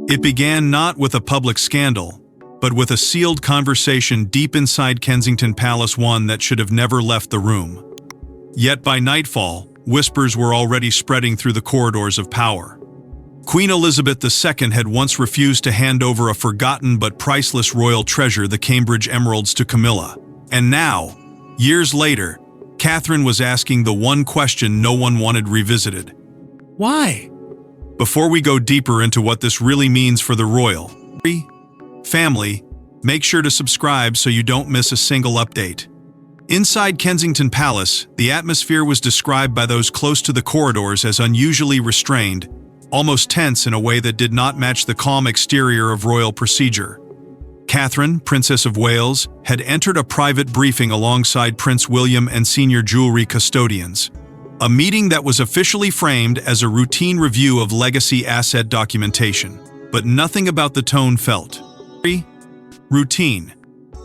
It began not with a public scandal, but with a sealed conversation deep inside Kensington Palace, one that should have never left the room. Yet by nightfall, whispers were already spreading through the corridors of power. Queen Elizabeth II had once refused to hand over a forgotten but priceless royal treasure, the Cambridge emeralds, to Camilla. And now, years later, Catherine was asking the one question no one wanted revisited. Why? Before we go deeper into what this really means for the royal family, make sure to subscribe so you don't miss a single update. Inside Kensington Palace, the atmosphere was described by those close to the corridors as unusually restrained, almost tense in a way that did not match the calm exterior of royal procedure. Catherine, Princess of Wales, had entered a private briefing alongside Prince William and senior jewelry custodians, a meeting that was officially framed as a routine review of legacy asset documentation. But nothing about the tone felt routine.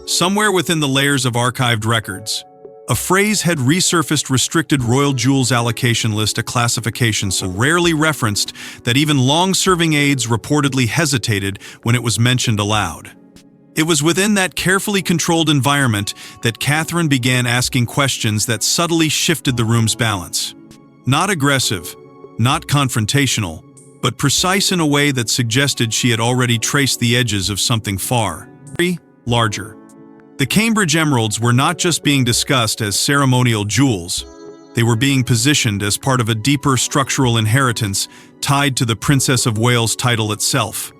Somewhere within the layers of archived records, a phrase had resurfaced: restricted royal jewels allocation list, a classification so rarely referenced that even long-serving aides reportedly hesitated when it was mentioned aloud. It was within that carefully controlled environment that Catherine began asking questions that subtly shifted the room's balance. Not aggressive, not confrontational, but precise in a way that suggested she had already traced the edges of something far larger. The Cambridge emeralds were not just being discussed as ceremonial jewels, they were being positioned as part of a deeper structural inheritance tied to the Princess of Wales title itself.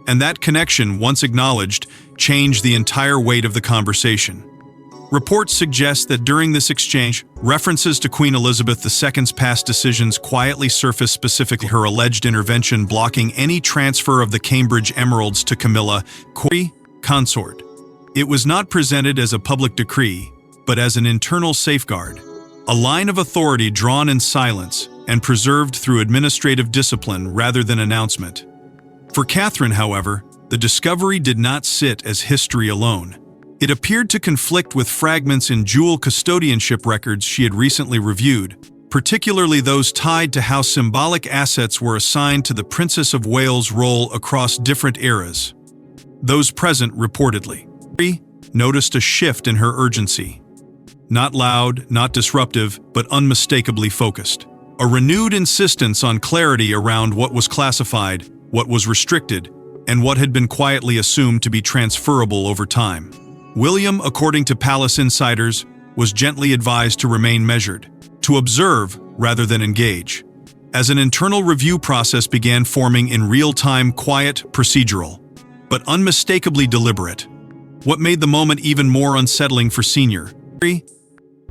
And that connection, once acknowledged, changed the entire weight of the conversation. Reports suggest that during this exchange, references to Queen Elizabeth II's past decisions quietly surfaced, specifically her alleged intervention blocking any transfer of the Cambridge emeralds to Camilla, consort. It was not presented as a public decree, but as an internal safeguard, a line of authority drawn in silence and preserved through administrative discipline rather than announcement. For Catherine, however, the discovery did not sit as history alone. It appeared to conflict with fragments in jewel custodianship records she had recently reviewed, particularly those tied to how symbolic assets were assigned to the Princess of Wales' role across different eras. Those present reportedly noticed a shift in her urgency. Not loud, not disruptive, but unmistakably focused. A renewed insistence on clarity around what was classified, what was restricted, and what had been quietly assumed to be transferable over time. William, according to palace insiders, was gently advised to remain measured, to observe rather than engage, as an internal review process began forming in real-time, quiet, procedural, but unmistakably deliberate. What made the moment even more unsettling for senior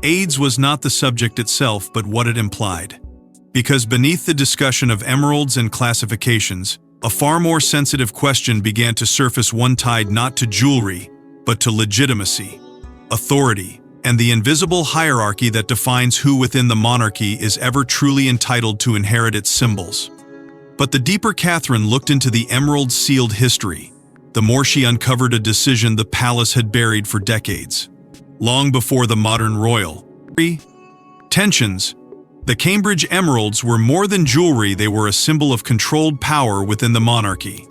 aides was not the subject itself, but what it implied. Because beneath the discussion of emeralds and classifications, a far more sensitive question began to surface, one tied not to jewelry, but to legitimacy, authority, and the invisible hierarchy that defines who within the monarchy is ever truly entitled to inherit its symbols. But the deeper Catherine looked into the emerald sealed history, the more she uncovered a decision the palace had buried for decades. Long before the modern royal tensions, the Cambridge emeralds were more than jewelry. They were a symbol of controlled power within the monarchy.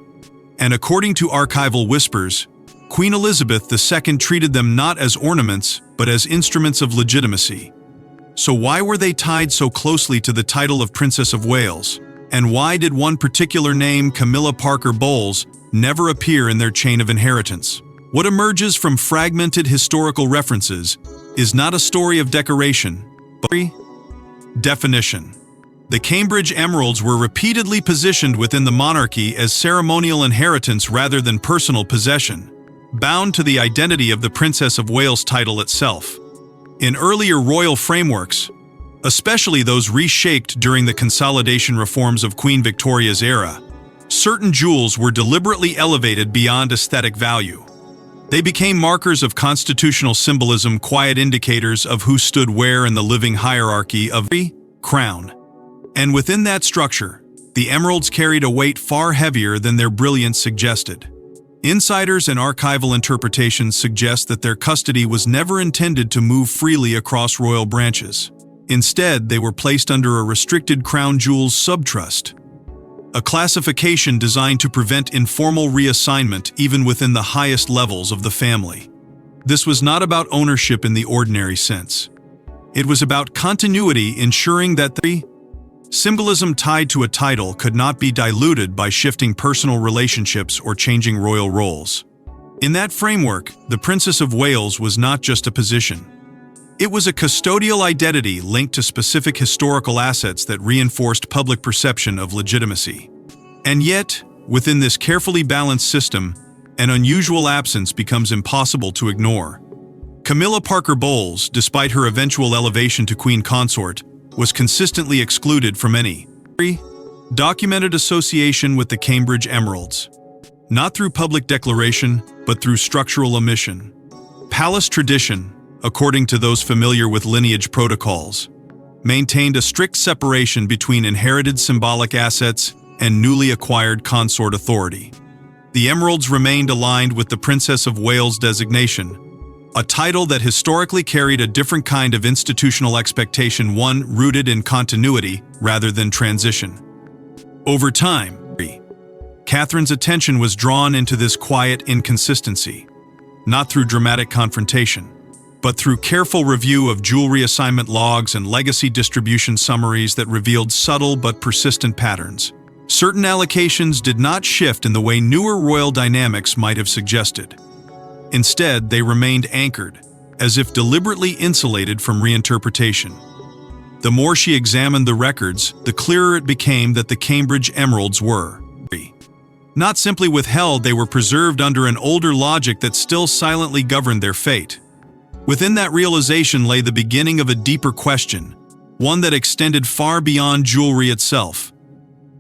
And according to archival whispers, Queen Elizabeth II treated them not as ornaments, but as instruments of legitimacy. So why were they tied so closely to the title of Princess of Wales? And why did one particular name, Camilla Parker Bowles, never appear in their chain of inheritance? What emerges from fragmented historical references is not a story of decoration, but definition. The Cambridge emeralds were repeatedly positioned within the monarchy as ceremonial inheritance rather than personal possession, bound to the identity of the Princess of Wales title itself. In earlier royal frameworks, especially those reshaped during the consolidation reforms of Queen Victoria's era, certain jewels were deliberately elevated beyond aesthetic value. They became markers of constitutional symbolism, quiet indicators of who stood where in the living hierarchy of the crown. And within that structure, the emeralds carried a weight far heavier than their brilliance suggested. Insiders and archival interpretations suggest that their custody was never intended to move freely across royal branches. Instead, they were placed under a restricted crown jewels subtrust, a classification designed to prevent informal reassignment even within the highest levels of the family. This was not about ownership in the ordinary sense. It was about continuity, ensuring that the symbolism tied to a title could not be diluted by shifting personal relationships or changing royal roles. In that framework, the Princess of Wales was not just a position. It was a custodial identity linked to specific historical assets that reinforced public perception of legitimacy. And yet, within this carefully balanced system, an unusual absence becomes impossible to ignore. Camilla Parker Bowles, despite her eventual elevation to Queen Consort, was consistently excluded from any documented association with the Cambridge Emeralds. Not through public declaration, but through structural omission. Palace tradition, according to those familiar with lineage protocols, maintained a strict separation between inherited symbolic assets and newly acquired consort authority. The Emeralds remained aligned with the Princess of Wales designation, a title that historically carried a different kind of institutional expectation, one rooted in continuity rather than transition. Over time, Catherine's attention was drawn into this quiet inconsistency, not through dramatic confrontation, but through careful review of jewelry assignment logs and legacy distribution summaries that revealed subtle but persistent patterns. Certain allocations did not shift in the way newer royal dynamics might have suggested. Instead, they remained anchored, as if deliberately insulated from reinterpretation. The more she examined the records, the clearer it became that the Cambridge Emeralds were not simply withheld, they were preserved under an older logic that still silently governed their fate. Within that realization lay the beginning of a deeper question, one that extended far beyond jewelry itself.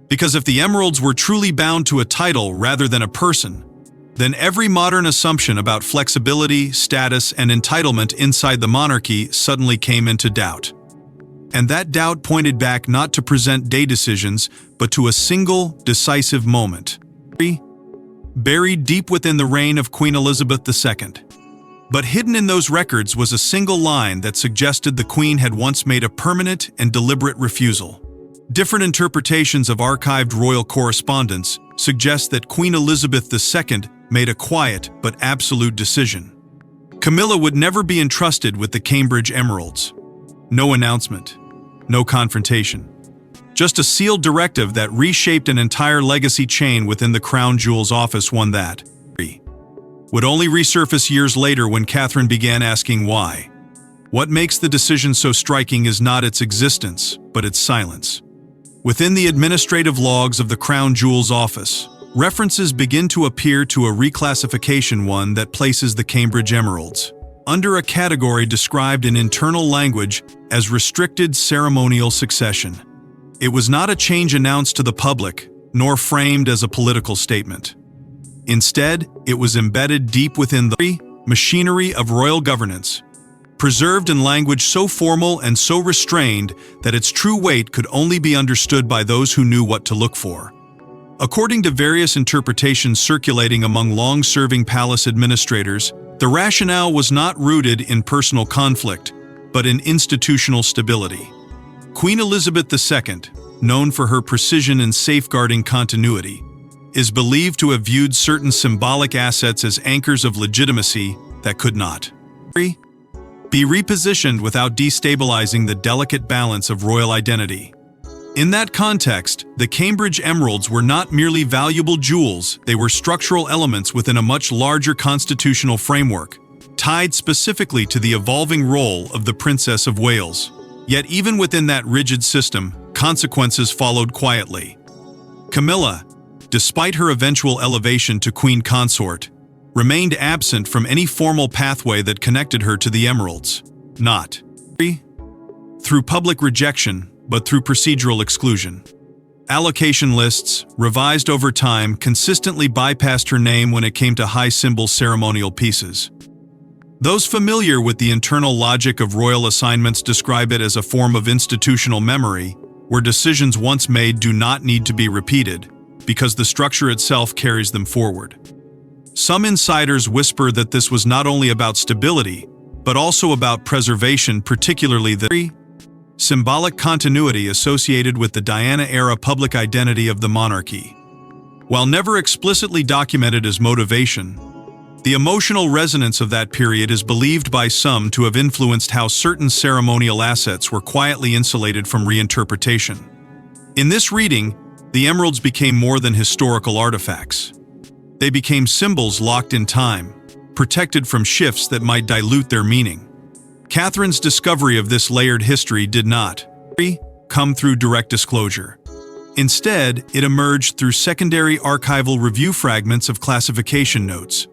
Because if the Emeralds were truly bound to a title rather than a person, then every modern assumption about flexibility, status, and entitlement inside the monarchy suddenly came into doubt. And that doubt pointed back not to present-day decisions, but to a single, decisive moment, buried deep within the reign of Queen Elizabeth II. But hidden in those records was a single line that suggested the Queen had once made a permanent and deliberate refusal. Different interpretations of archived royal correspondence suggest that Queen Elizabeth II made a quiet but absolute decision. Camilla would never be entrusted with the Cambridge Emeralds. No announcement, no confrontation. Just a sealed directive that reshaped an entire legacy chain within the Crown Jewels office, one that would only resurface years later when Catherine began asking why. What makes the decision so striking is not its existence, but its silence. Within the administrative logs of the Crown Jewels office, references begin to appear to a reclassification, one that places the Cambridge Emeralds under a category described in internal language as restricted ceremonial succession. It was not a change announced to the public, nor framed as a political statement. Instead, it was embedded deep within the machinery of royal governance, preserved in language so formal and so restrained that its true weight could only be understood by those who knew what to look for. According to various interpretations circulating among long-serving palace administrators, the rationale was not rooted in personal conflict, but in institutional stability. Queen Elizabeth II, known for her precision in safeguarding continuity, is believed to have viewed certain symbolic assets as anchors of legitimacy that could not be repositioned without destabilizing the delicate balance of royal identity. In that context, the Cambridge Emeralds were not merely valuable jewels, they were structural elements within a much larger constitutional framework, tied specifically to the evolving role of the Princess of Wales. Yet even within that rigid system, consequences followed quietly. Camilla, despite her eventual elevation to Queen Consort, remained absent from any formal pathway that connected her to the Emeralds. Not through public rejection, but through procedural exclusion. Allocation lists, revised over time, consistently bypassed her name when it came to high symbol ceremonial pieces. Those familiar with the internal logic of royal assignments describe it as a form of institutional memory, where decisions once made do not need to be repeated, because the structure itself carries them forward. Some insiders whisper that this was not only about stability, but also about preservation, particularly the symbolic continuity associated with the Diana-era public identity of the monarchy. While never explicitly documented as motivation, the emotional resonance of that period is believed by some to have influenced how certain ceremonial assets were quietly insulated from reinterpretation. In this reading, the emeralds became more than historical artifacts. They became symbols locked in time, protected from shifts that might dilute their meaning. Catherine's discovery of this layered history did not come through direct disclosure. Instead, it emerged through secondary archival review fragments of classification notes,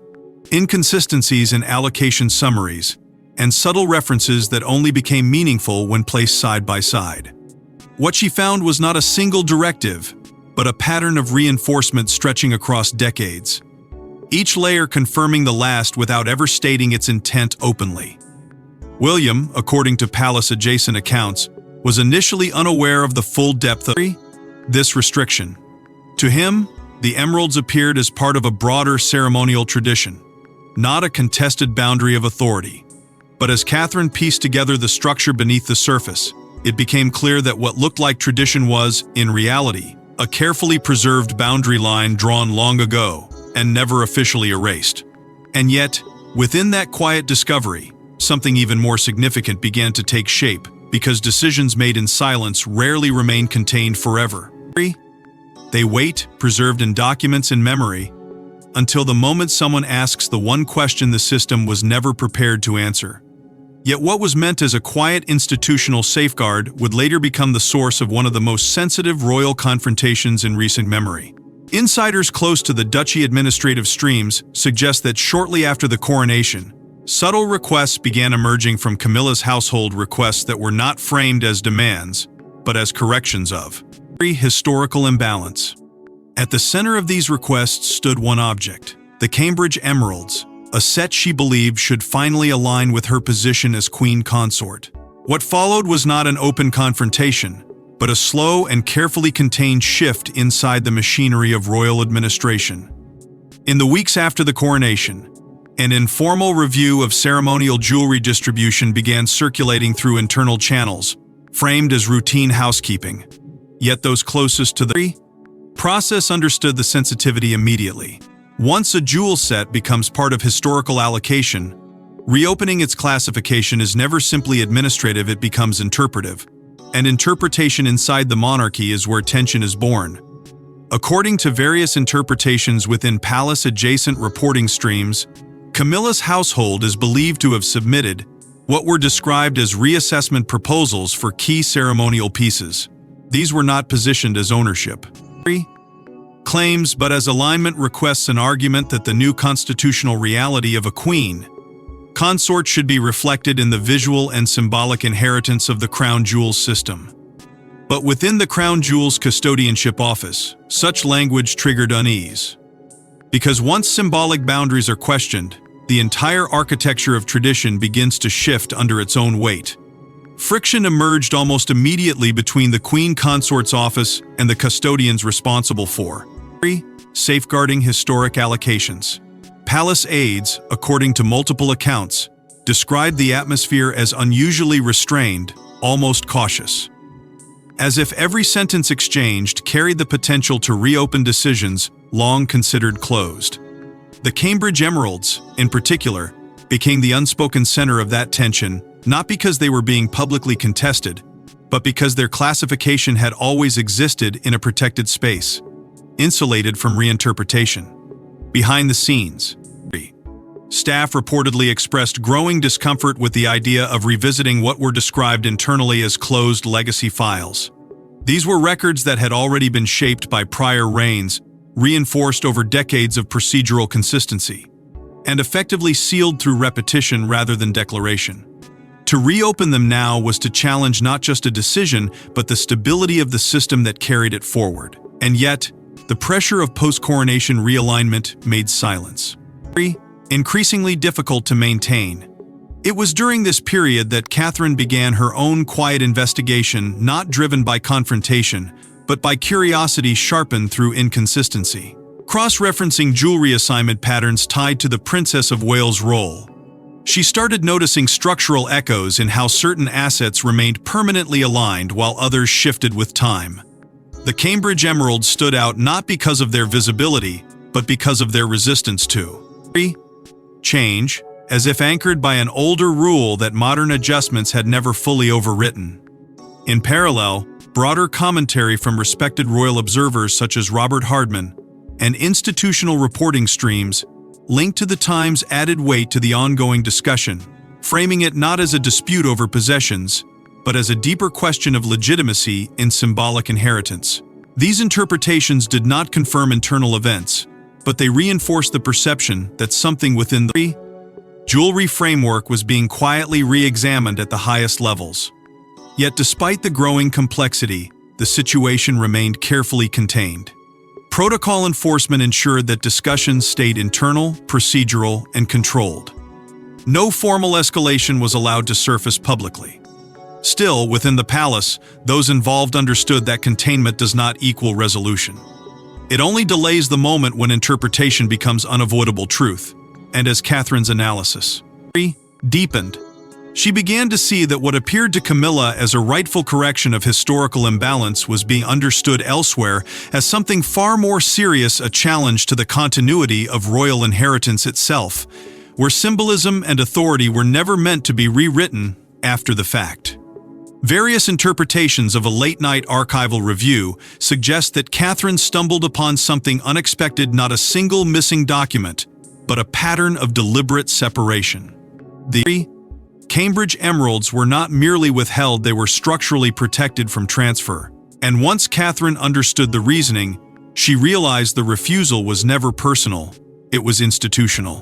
inconsistencies in allocation summaries, and subtle references that only became meaningful when placed side by side. What she found was not a single directive, but a pattern of reinforcement stretching across decades, each layer confirming the last without ever stating its intent openly. William, according to palace-adjacent accounts, was initially unaware of the full depth of this restriction. To him, the emeralds appeared as part of a broader ceremonial tradition, not a contested boundary of authority. But as Catherine pieced together the structure beneath the surface, it became clear that what looked like tradition was, in reality, a carefully preserved boundary line drawn long ago and never officially erased. And yet, within that quiet discovery, something even more significant began to take shape, because decisions made in silence rarely remain contained forever. They wait, preserved in documents and memory, until the moment someone asks the one question the system was never prepared to answer. Yet what was meant as a quiet institutional safeguard would later become the source of one of the most sensitive royal confrontations in recent memory. Insiders close to the duchy administrative streams suggest that shortly after the coronation, subtle requests began emerging from Camilla's household, requests that were not framed as demands, but as corrections of historical imbalance. At the center of these requests stood one object, the Cambridge emeralds, a set she believed should finally align with her position as queen consort. What followed was not an open confrontation, but a slow and carefully contained shift inside the machinery of royal administration. In the weeks after the coronation, an informal review of ceremonial jewelry distribution began circulating through internal channels, framed as routine housekeeping. Yet those closest to the process understood the sensitivity immediately. Once a jewel set becomes part of historical allocation, reopening its classification is never simply administrative, it becomes interpretive. And interpretation inside the monarchy is where tension is born. According to various interpretations within palace-adjacent reporting streams, Camilla's household is believed to have submitted what were described as reassessment proposals for key ceremonial pieces. These were not positioned as ownership claims, but as alignment requests, an argument that the new constitutional reality of a queen consort should be reflected in the visual and symbolic inheritance of the crown jewels system. But within the crown jewels custodianship office, such language triggered unease. Because once symbolic boundaries are questioned, the entire architecture of tradition begins to shift under its own weight. Friction emerged almost immediately between the queen consort's office and the custodians responsible for safeguarding historic allocations. Palace aides, according to multiple accounts, described the atmosphere as unusually restrained, almost cautious. As if every sentence exchanged carried the potential to reopen decisions long considered closed. The Cambridge emeralds, in particular, became the unspoken center of that tension, not because they were being publicly contested, but because their classification had always existed in a protected space, insulated from reinterpretation. Behind the scenes, staff reportedly expressed growing discomfort with the idea of revisiting what were described internally as closed legacy files. These were records that had already been shaped by prior reigns, reinforced over decades of procedural consistency, and effectively sealed through repetition rather than declaration. To reopen them now was to challenge not just a decision, but the stability of the system that carried it forward. And yet, the pressure of post-coronation realignment made silence increasingly difficult to maintain. It was during this period that Catherine began her own quiet investigation, not driven by confrontation, but by curiosity sharpened through inconsistency. Cross-referencing jewelry assignment patterns tied to the Princess of Wales' role, She started noticing structural echoes in how certain assets remained permanently aligned while others shifted with time. The Cambridge emeralds stood out not because of their visibility, but because of their resistance to change, as if anchored by an older rule that modern adjustments had never fully overwritten. In parallel, broader commentary from respected royal observers such as Robert Hardman and institutional reporting streams linked to the Times added weight to the ongoing discussion, framing it not as a dispute over possessions, but as a deeper question of legitimacy in symbolic inheritance. These interpretations did not confirm internal events, but they reinforced the perception that something within the jewelry framework was being quietly re-examined at the highest levels. Yet despite the growing complexity, the situation remained carefully contained. Protocol enforcement ensured that discussions stayed internal, procedural, and controlled. No formal escalation was allowed to surface publicly. Still, within the palace, those involved understood that containment does not equal resolution. It only delays the moment when interpretation becomes unavoidable truth. And as Catherine's analysis deepened, she began to see that what appeared to Camilla as a rightful correction of historical imbalance was being understood elsewhere as something far more serious, a challenge to the continuity of royal inheritance itself, where symbolism and authority were never meant to be rewritten after the fact. Various interpretations of a late-night archival review suggest that Catherine stumbled upon something unexpected, not a single missing document, but a pattern of deliberate separation. The Cambridge emeralds were not merely withheld, they were structurally protected from transfer. And once Catherine understood the reasoning, she realized the refusal was never personal, it was institutional.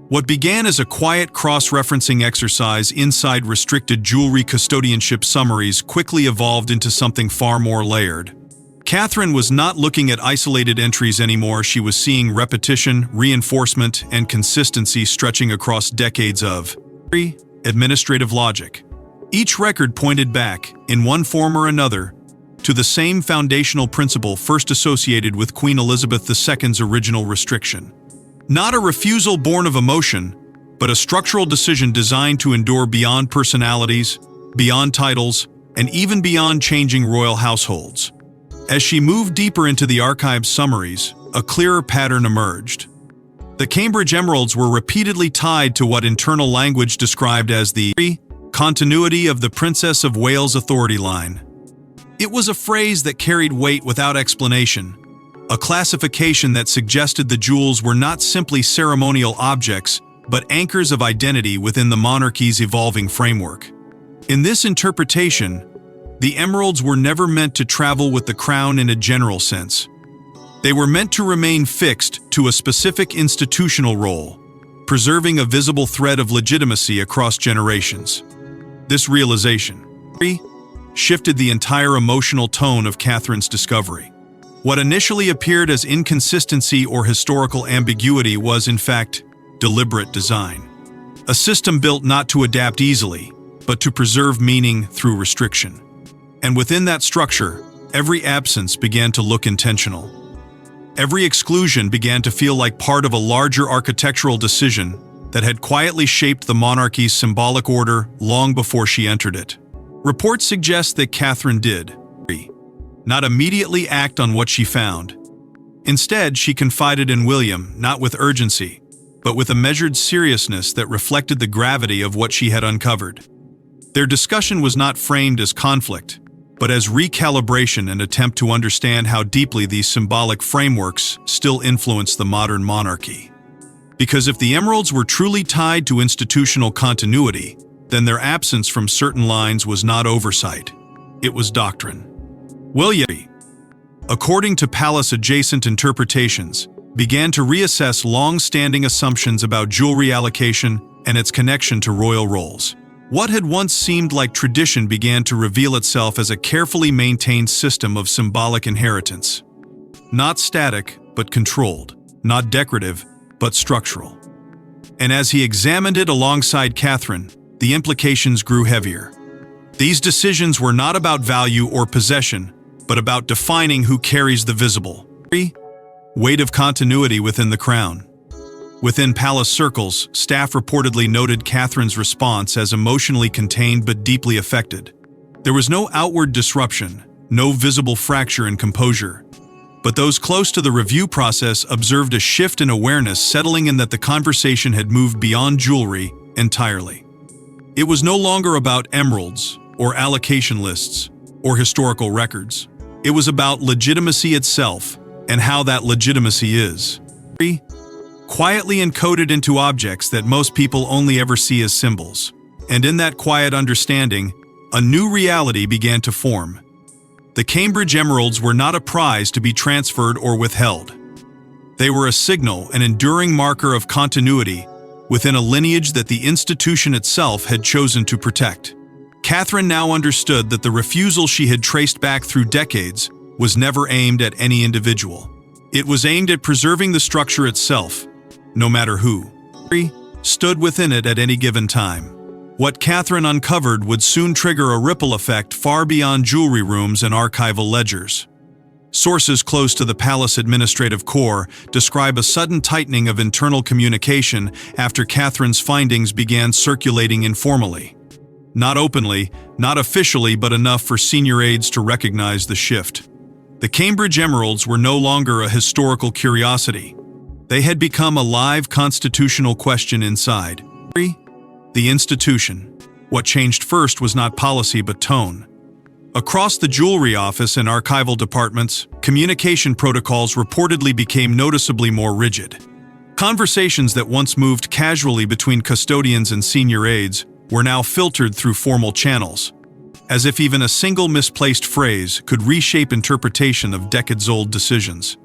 What began as a quiet cross-referencing exercise inside restricted jewelry custodianship summaries quickly evolved into something far more layered. Catherine was not looking at isolated entries anymore, she was seeing repetition, reinforcement, and consistency stretching across decades of administrative logic. Each record pointed back, in one form or another, to the same foundational principle first associated with Queen Elizabeth II's original restriction. Not a refusal born of emotion, but a structural decision designed to endure beyond personalities, beyond titles, and even beyond changing royal households. As she moved deeper into the archive's summaries, a clearer pattern emerged. The Cambridge emeralds were repeatedly tied to what internal language described as the continuity of the Princess of Wales authority line. It was a phrase that carried weight without explanation, a classification that suggested the jewels were not simply ceremonial objects, but anchors of identity within the monarchy's evolving framework. In this interpretation, the emeralds were never meant to travel with the crown in a general sense. They were meant to remain fixed to a specific institutional role, preserving a visible thread of legitimacy across generations. This realization shifted the entire emotional tone of Catherine's discovery. What initially appeared as inconsistency or historical ambiguity was, in fact, deliberate design. A system built not to adapt easily, but to preserve meaning through restriction. And within that structure, every absence began to look intentional. Every exclusion began to feel like part of a larger architectural decision that had quietly shaped the monarchy's symbolic order long before she entered it. Reports suggest that Catherine did not immediately act on what she found. Instead, she confided in William, not with urgency, but with a measured seriousness that reflected the gravity of what she had uncovered. Their discussion was not framed as conflict, but as recalibration and attempt to understand how deeply these symbolic frameworks still influence the modern monarchy. Because if the emeralds were truly tied to institutional continuity, then their absence from certain lines was not oversight, it was doctrine. William, according to palace-adjacent interpretations, began to reassess long-standing assumptions about jewelry allocation and its connection to royal roles. What had once seemed like tradition began to reveal itself as a carefully maintained system of symbolic inheritance. Not static, but controlled. Not decorative, but structural. And as he examined it alongside Catherine, the implications grew heavier. These decisions were not about value or possession, but about defining who carries the visible weight of continuity within the crown. Within palace circles, staff reportedly noted Catherine's response as emotionally contained but deeply affected. There was no outward disruption, no visible fracture in composure. But those close to the review process observed a shift in awareness settling in that the conversation had moved beyond jewelry entirely. It was no longer about emeralds, or allocation lists, or historical records. It was about legitimacy itself, and how that legitimacy is quietly encoded into objects that most people only ever see as symbols. And in that quiet understanding, a new reality began to form. The Cambridge emeralds were not a prize to be transferred or withheld. They were a signal, an enduring marker of continuity within a lineage that the institution itself had chosen to protect. Catherine now understood that the refusal she had traced back through decades was never aimed at any individual. It was aimed at preserving the structure itself, no matter who stood within it at any given time. What Catherine uncovered would soon trigger a ripple effect far beyond jewelry rooms and archival ledgers. Sources close to the palace administrative core describe a sudden tightening of internal communication after Catherine's findings began circulating informally. Not openly, not officially, but enough for senior aides to recognize the shift. The Cambridge emeralds were no longer a historical curiosity. They had become a live constitutional question inside the institution. What changed first was not policy but tone. Across the jewelry office and archival departments, communication protocols reportedly became noticeably more rigid. Conversations that once moved casually between custodians and senior aides were now filtered through formal channels, as if even a single misplaced phrase could reshape interpretation of decades-old decisions.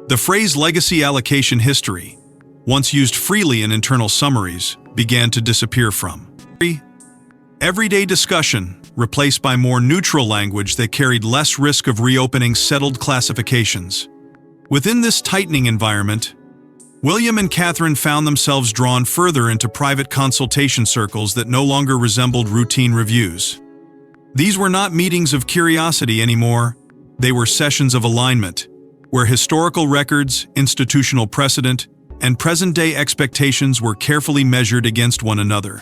The phrase legacy allocation history, once used freely in internal summaries, began to disappear from everyday discussion, replaced by more neutral language that carried less risk of reopening settled classifications. Within this tightening environment, William and Catherine found themselves drawn further into private consultation circles that no longer resembled routine reviews. These were not meetings of curiosity anymore. They were sessions of alignment, where historical records, institutional precedent, and present-day expectations were carefully measured against one another.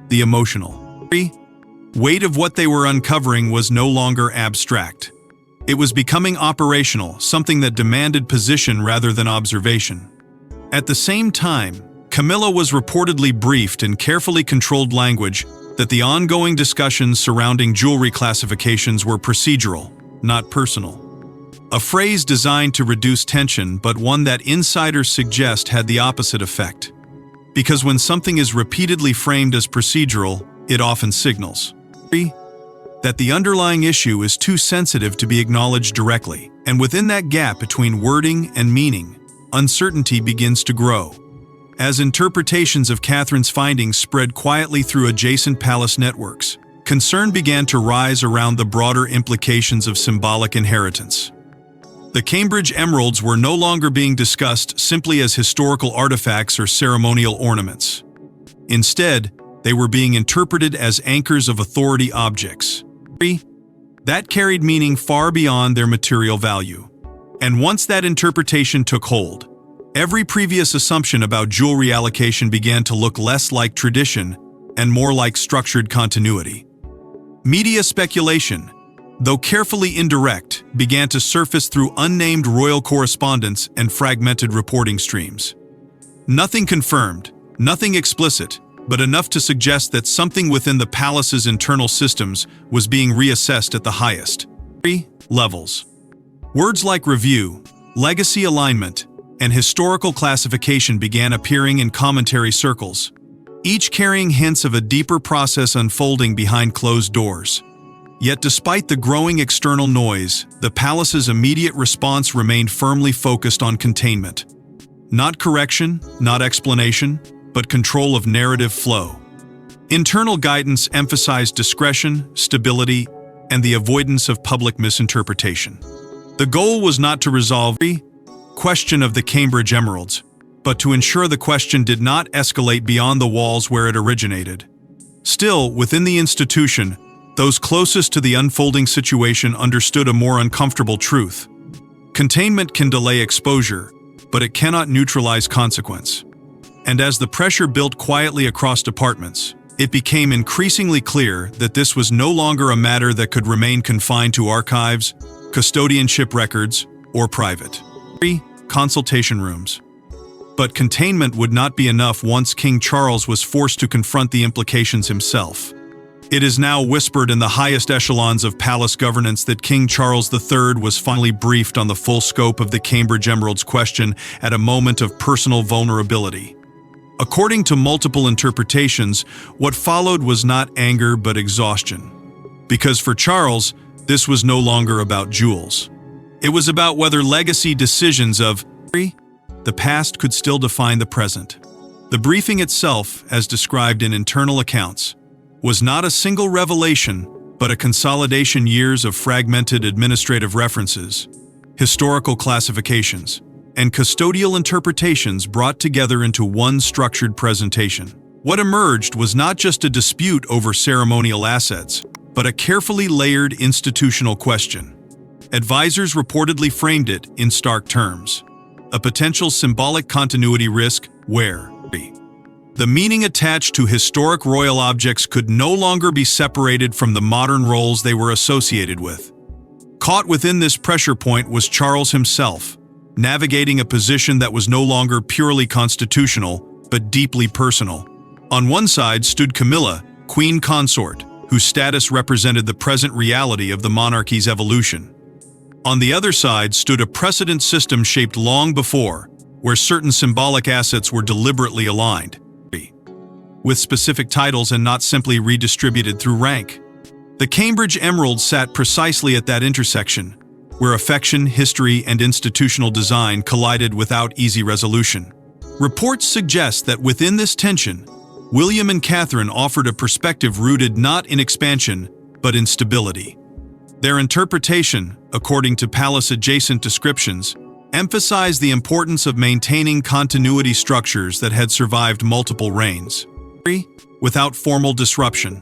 The emotional weight of what they were uncovering was no longer abstract. It was becoming operational, something that demanded position rather than observation. At the same time, Camilla was reportedly briefed in carefully controlled language that the ongoing discussions surrounding jewelry classifications were procedural, not personal. A phrase designed to reduce tension, but one that insiders suggest had the opposite effect. Because when something is repeatedly framed as procedural, it often signals that the underlying issue is too sensitive to be acknowledged directly, and within that gap between wording and meaning, uncertainty begins to grow. As interpretations of Catherine's findings spread quietly through adjacent palace networks, concern began to rise around the broader implications of symbolic inheritance. The Cambridge emeralds were no longer being discussed simply as historical artifacts or ceremonial ornaments. Instead, they were being interpreted as anchors of authority objects that carried meaning far beyond their material value. And once that interpretation took hold, every previous assumption about jewelry allocation began to look less like tradition and more like structured continuity. Media speculation, though carefully indirect, began to surface through unnamed royal correspondence and fragmented reporting streams. Nothing confirmed, nothing explicit, but enough to suggest that something within the palace's internal systems was being reassessed at the highest levels. Words like review, legacy alignment, and historical classification began appearing in commentary circles, each carrying hints of a deeper process unfolding behind closed doors. Yet despite the growing external noise, the palace's immediate response remained firmly focused on containment. Not correction, not explanation, but control of narrative flow. Internal guidance emphasized discretion, stability, and the avoidance of public misinterpretation. The goal was not to resolve the question of the Cambridge emeralds, but to ensure the question did not escalate beyond the walls where it originated. Still, within the institution, those closest to the unfolding situation understood a more uncomfortable truth. Containment can delay exposure, but it cannot neutralize consequence. And as the pressure built quietly across departments, it became increasingly clear that this was no longer a matter that could remain confined to archives, custodianship records, or private consultation rooms. But containment would not be enough once King Charles was forced to confront the implications himself. It is now whispered in the highest echelons of palace governance that King Charles III was finally briefed on the full scope of the Cambridge Emeralds question at a moment of personal vulnerability. According to multiple interpretations, what followed was not anger but exhaustion. Because for Charles, this was no longer about jewels. It was about whether legacy decisions of the past could still define the present. The briefing itself, as described in internal accounts, was not a single revelation, but a consolidation years of fragmented administrative references, historical classifications, and custodial interpretations brought together into one structured presentation. What emerged was not just a dispute over ceremonial assets, but a carefully layered institutional question. Advisors reportedly framed it in stark terms: a potential symbolic continuity risk where the meaning attached to historic royal objects could no longer be separated from the modern roles they were associated with. Caught within this pressure point was Charles himself, navigating a position that was no longer purely constitutional, but deeply personal. On one side stood Camilla, queen consort, whose status represented the present reality of the monarchy's evolution. On the other side stood a precedent system shaped long before, where certain symbolic assets were deliberately aligned with specific titles and not simply redistributed through rank. The Cambridge Emeralds sat precisely at that intersection, where affection, history, and institutional design collided without easy resolution. Reports suggest that within this tension, William and Catherine offered a perspective rooted not in expansion, but in stability. Their interpretation, according to palace-adjacent descriptions, emphasized the importance of maintaining continuity structures that had survived multiple reigns, without formal disruption.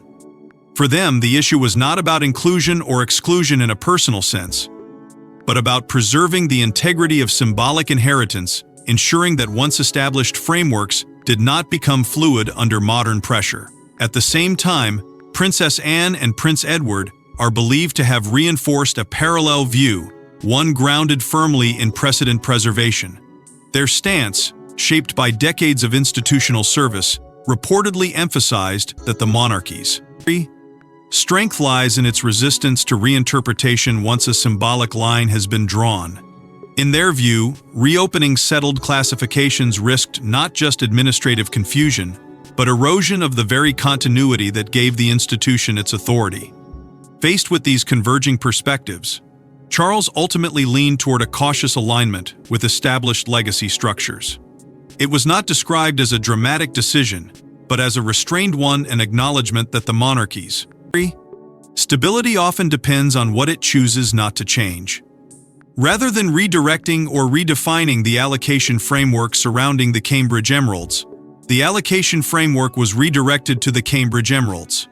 For them, the issue was not about inclusion or exclusion in a personal sense, but about preserving the integrity of symbolic inheritance, ensuring that once established frameworks did not become fluid under modern pressure. At the same time, Princess Anne and Prince Edward are believed to have reinforced a parallel view, one grounded firmly in precedent preservation. Their stance, shaped by decades of institutional service, reportedly emphasized that the monarchy's strength lies in its resistance to reinterpretation once a symbolic line has been drawn. In their view, reopening settled classifications risked not just administrative confusion, but erosion of the very continuity that gave the institution its authority. Faced with these converging perspectives, Charles ultimately leaned toward a cautious alignment with established legacy structures. It was not described as a dramatic decision, but as a restrained one, an acknowledgement that the monarchy's stability often depends on what it chooses not to change. Rather than redirecting or redefining the allocation framework surrounding the Cambridge Emeralds, the allocation framework was redirected to the Cambridge Emeralds.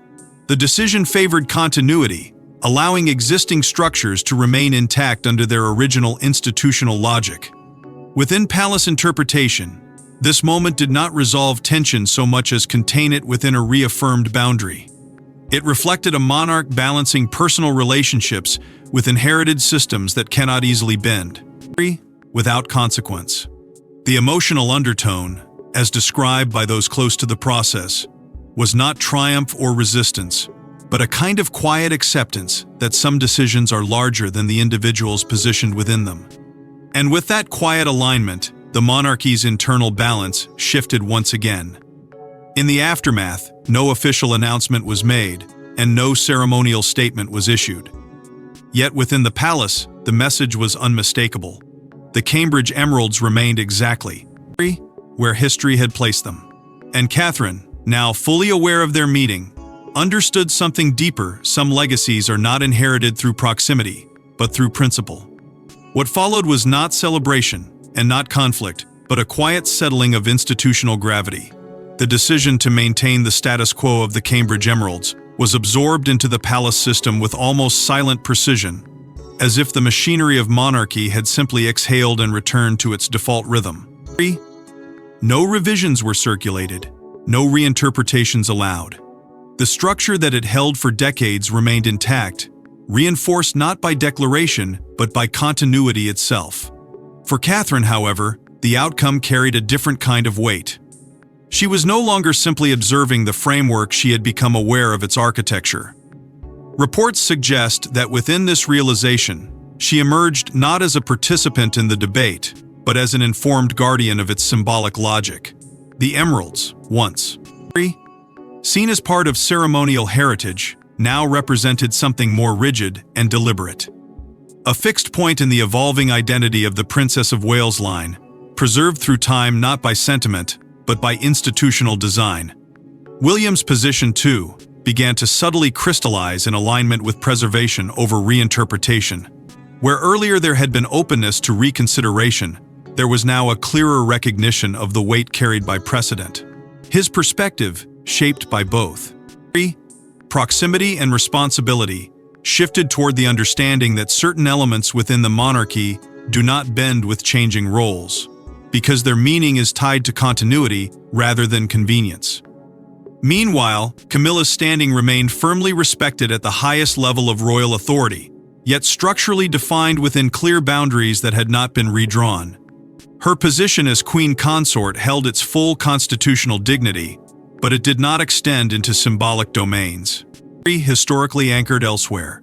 The decision favored continuity, allowing existing structures to remain intact under their original institutional logic. Within palace interpretation, this moment did not resolve tension so much as contain it within a reaffirmed boundary. It reflected a monarch balancing personal relationships with inherited systems that cannot easily bend, without consequence. The emotional undertone, as described by those close to the process, was not triumph or resistance, but a kind of quiet acceptance that some decisions are larger than the individuals positioned within them. And with that quiet alignment, the monarchy's internal balance shifted once again. In the aftermath, no official announcement was made, and no ceremonial statement was issued. Yet within the palace, the message was unmistakable. The Cambridge Emeralds remained exactly where history had placed them. And Catherine, now fully aware of their meeting, understood something deeper. Some legacies are not inherited through proximity, but through principle. What followed was not celebration and not conflict, but a quiet settling of institutional gravity. The decision to maintain the status quo of the Cambridge Emeralds was absorbed into the palace system with almost silent precision, as if the machinery of monarchy had simply exhaled and returned to its default rhythm. No revisions were circulated, no reinterpretations allowed. The structure that it held for decades remained intact, reinforced not by declaration, but by continuity itself. For Catherine, however, the outcome carried a different kind of weight. She was no longer simply observing the framework, she had become aware of its architecture. Reports suggest that within this realization, she emerged not as a participant in the debate, but as an informed guardian of its symbolic logic. The emeralds, once seen as part of ceremonial heritage, now represented something more rigid and deliberate. A fixed point in the evolving identity of the Princess of Wales line, preserved through time not by sentiment, but by institutional design. William's position, too, began to subtly crystallize in alignment with preservation over reinterpretation. Where earlier there had been openness to reconsideration, there was now a clearer recognition of the weight carried by precedent. His perspective, shaped by both proximity and responsibility, shifted toward the understanding that certain elements within the monarchy do not bend with changing roles, because their meaning is tied to continuity rather than convenience. Meanwhile, Camilla's standing remained firmly respected at the highest level of royal authority, yet structurally defined within clear boundaries that had not been redrawn. Her position as queen consort held its full constitutional dignity, but it did not extend into symbolic domains, historically anchored elsewhere.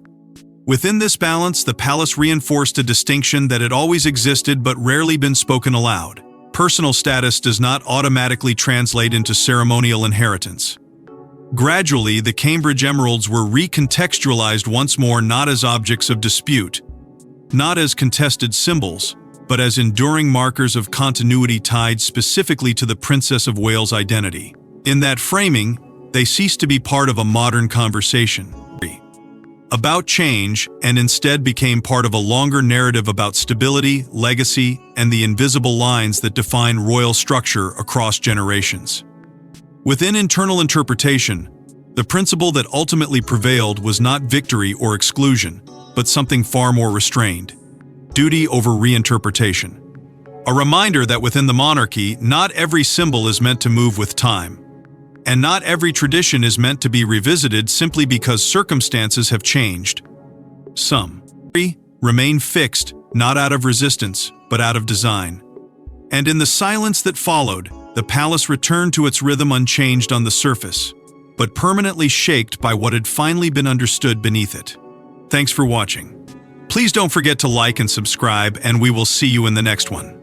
Within this balance, the palace reinforced a distinction that had always existed but rarely been spoken aloud. Personal status does not automatically translate into ceremonial inheritance. Gradually, the Cambridge emeralds were recontextualized once more, not as objects of dispute, not as contested symbols, but as enduring markers of continuity tied specifically to the Princess of Wales' identity. In that framing, they ceased to be part of a modern conversation about change and instead became part of a longer narrative about stability, legacy, and the invisible lines that define royal structure across generations. Within internal interpretation, the principle that ultimately prevailed was not victory or exclusion, but something far more restrained: duty over reinterpretation. A reminder that within the monarchy, not every symbol is meant to move with time, and not every tradition is meant to be revisited simply because circumstances have changed. Some remain fixed, not out of resistance, but out of design. And in the silence that followed, the palace returned to its rhythm, unchanged on the surface, but permanently shaped by what had finally been understood beneath it. Thanks for watching. Please don't forget to like and subscribe, and we will see you in the next one.